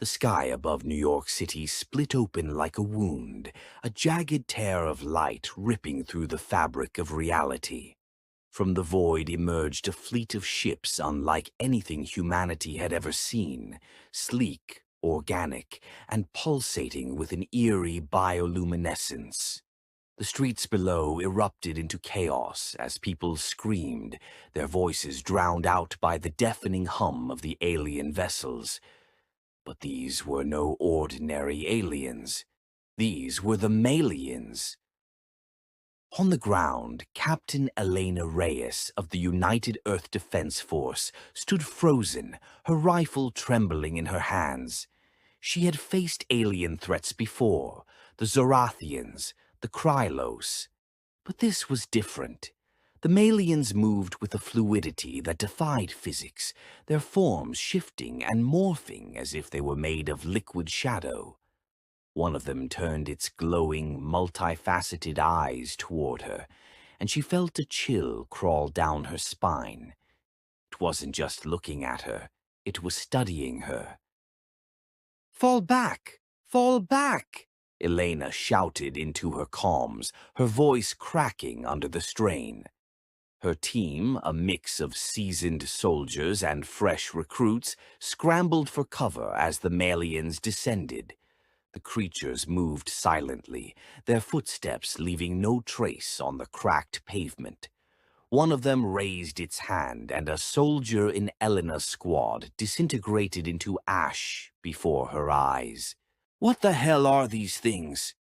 The sky above New York City split open like a wound, a jagged tear of light ripping through the fabric of reality. From the void emerged a fleet of ships unlike anything humanity had ever seen, sleek, organic, and pulsating with an eerie bioluminescence. The streets below erupted into chaos as people screamed, their voices drowned out by the deafening hum of the alien vessels. But these were no ordinary aliens. These were the Maliens. On the ground, Captain Elena Reyes of the United Earth Defense Force stood frozen, her rifle trembling in her hands. She had faced alien threats before, the Zorathians, the Krylos. But this was different. The Maliens moved with a fluidity that defied physics, their forms shifting and morphing as if they were made of liquid shadow. One of them turned its glowing, multifaceted eyes toward her, and she felt a chill crawl down her spine. It wasn't just looking at her, it was studying her. "Fall back! Fall back!" Elena shouted into her comms, her voice cracking under the strain. Her team, a mix of seasoned soldiers and fresh recruits, scrambled for cover as the Maliens descended. The creatures moved silently, their footsteps leaving no trace on the cracked pavement. One of them raised its hand, and a soldier in Elena's squad disintegrated into ash before her eyes. "What the hell are these things?"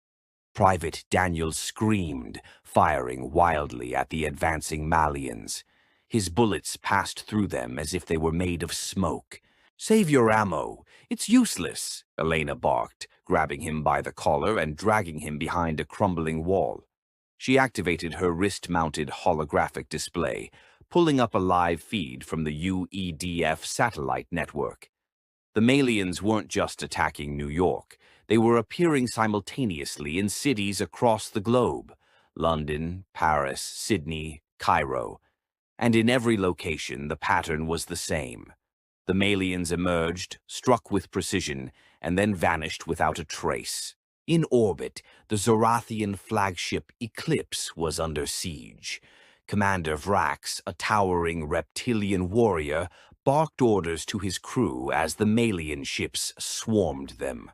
Private Daniel screamed, firing wildly at the advancing Maliens. His bullets passed through them as if they were made of smoke. "Save your ammo. It's useless," Elena barked, grabbing him by the collar and dragging him behind a crumbling wall. She activated her wrist-mounted holographic display, pulling up a live feed from the UEDF satellite network. The Maliens weren't just attacking New York. They were appearing simultaneously in cities across the globe: London, Paris, Sydney, Cairo. And in every location, the pattern was the same. The Maliens emerged, struck with precision, and then vanished without a trace. In orbit, the Zorathian flagship Eclipse was under siege. Commander Vrax, a towering reptilian warrior, barked orders to his crew as the Malien ships swarmed them.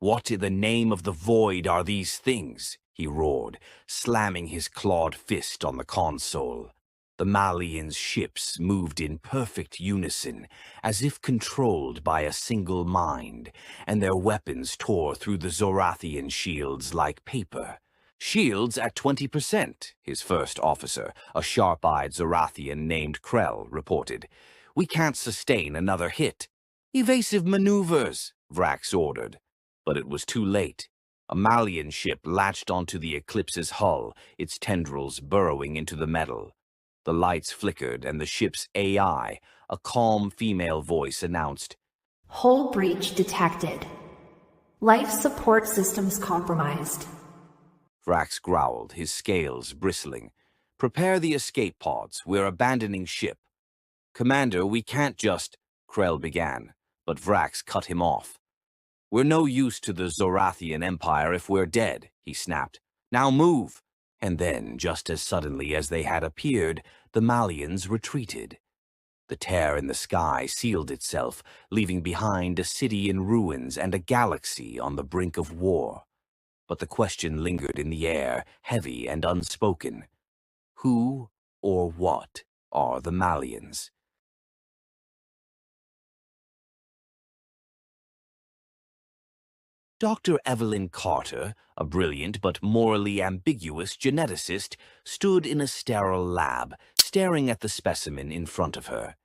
"What in the name of the void are these things?" he roared, slamming his clawed fist on the console. The Maliens' ships moved in perfect unison, as if controlled by a single mind, and their weapons tore through the Zorathian shields like paper. "Shields at 20%, his first officer, a sharp-eyed Zorathian named Krell, reported. "We can't sustain another hit." "Evasive maneuvers," Vrax ordered. But it was too late. A Malien ship latched onto the Eclipse's hull, its tendrils burrowing into the metal. The lights flickered, and the ship's AI, a calm female voice, announced, "Hull breach detected. Life support systems compromised." Vrax growled, his scales bristling. "Prepare the escape pods. We're abandoning ship." "Commander, we can't just—" Krell began, but Vrax cut him off. "We're no use to the Zorathian Empire if we're dead," he snapped. "Now move!" And then, just as suddenly as they had appeared, the Maliens retreated. The tear in the sky sealed itself, leaving behind a city in ruins and a galaxy on the brink of war. But the question lingered in the air, heavy and unspoken. Who or what are the Maliens? Dr. Evelyn Carter, a brilliant but morally ambiguous geneticist, stood in a sterile lab, staring at the specimen in front of her.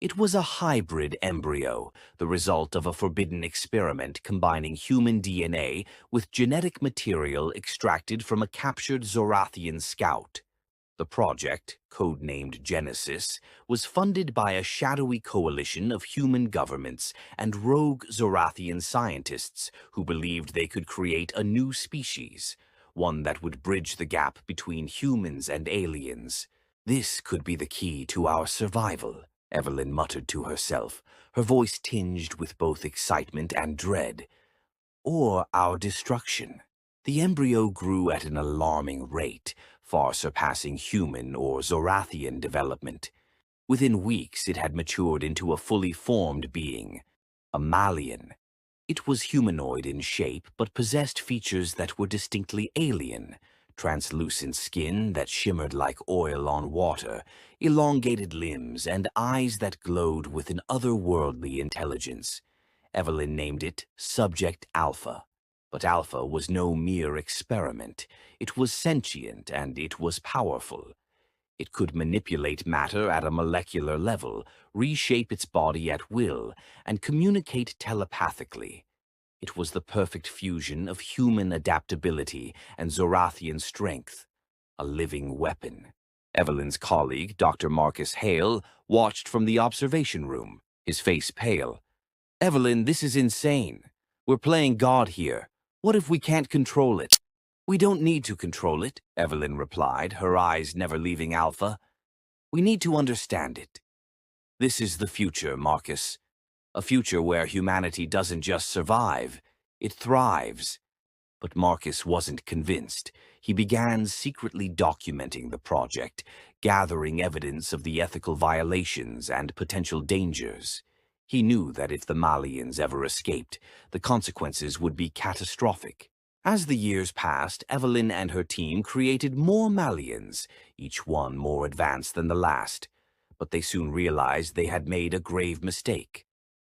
It was a hybrid embryo, the result of a forbidden experiment combining human DNA with genetic material extracted from a captured Zorathian scout. The project, codenamed Genesis, was funded by a shadowy coalition of human governments and rogue Zorathian scientists who believed they could create a new species, one that would bridge the gap between humans and aliens. "This could be the key to our survival," Evelyn muttered to herself, her voice tinged with both excitement and dread. Or our destruction. The embryo grew at an alarming rate, far surpassing human or Zorathian development. Within weeks, it had matured into a fully formed being, a Malien. It was humanoid in shape, but possessed features that were distinctly alien. Translucent skin that shimmered like oil on water, elongated limbs, and eyes that glowed with an otherworldly intelligence. Evelyn named it Subject Alpha. But Alpha was no mere experiment. It was sentient and it was powerful. It could manipulate matter at a molecular level, reshape its body at will, and communicate telepathically. It was the perfect fusion of human adaptability and Zorathian strength, a living weapon. Evelyn's colleague, Dr. Marcus Hale, watched from the observation room, his face pale. "Evelyn, this is insane. We're playing God here. What if we can't control it?" "We don't need to control it," Evelyn replied, her eyes never leaving Alpha. "We need to understand it. This is the future, Marcus. A future where humanity doesn't just survive, it thrives." But Marcus wasn't convinced. He began secretly documenting the project, gathering evidence of the ethical violations and potential dangers. He knew that if the Maliens ever escaped, the consequences would be catastrophic. As the years passed, Evelyn and her team created more Maliens, each one more advanced than the last. But they soon realized they had made a grave mistake.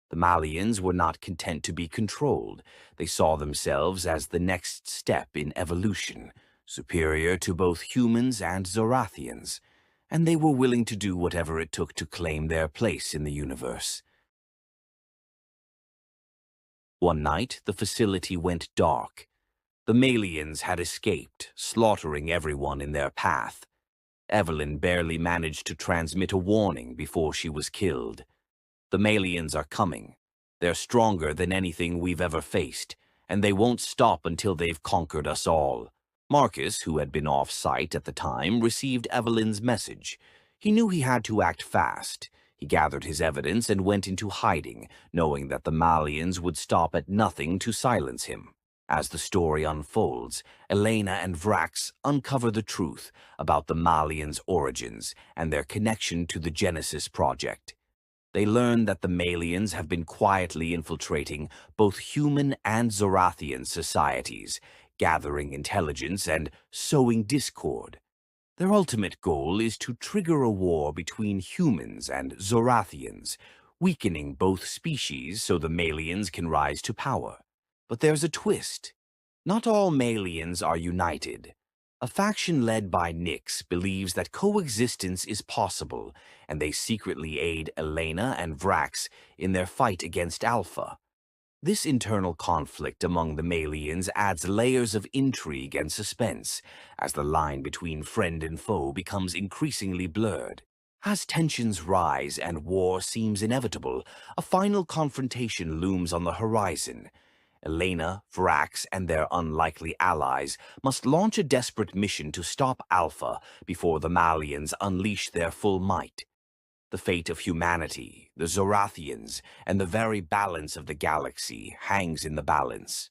The Maliens were not content to be controlled. They saw themselves as the next step in evolution, superior to both humans and Zorathians, and they were willing to do whatever it took to claim their place in the universe. One night, the facility went dark. The Maliens had escaped, slaughtering everyone in their path. Evelyn barely managed to transmit a warning before she was killed. "The Maliens are coming. They're stronger than anything we've ever faced, and they won't stop until they've conquered us all." Marcus, who had been off-site at the time, received Evelyn's message. He knew he had to act fast. He gathered his evidence and went into hiding, knowing that the Maliens would stop at nothing to silence him. As the story unfolds, Elena and Vrax uncover the truth about the Maliens' origins and their connection to the Genesis Project. They learn that the Maliens have been quietly infiltrating both human and Zorathian societies, gathering intelligence and sowing discord. Their ultimate goal is to trigger a war between humans and Zorathians, weakening both species so the Maliens can rise to power. But there's a twist. Not all Maliens are united. A faction led by Nyx believes that coexistence is possible, and they secretly aid Elena and Vrax in their fight against Alpha. This internal conflict among the Maliens adds layers of intrigue and suspense, as the line between friend and foe becomes increasingly blurred. As tensions rise and war seems inevitable, a final confrontation looms on the horizon. Elena, Vrax, and their unlikely allies must launch a desperate mission to stop Alpha before the Maliens unleash their full might. The fate of humanity, the Zorathians, and the very balance of the galaxy hangs in the balance.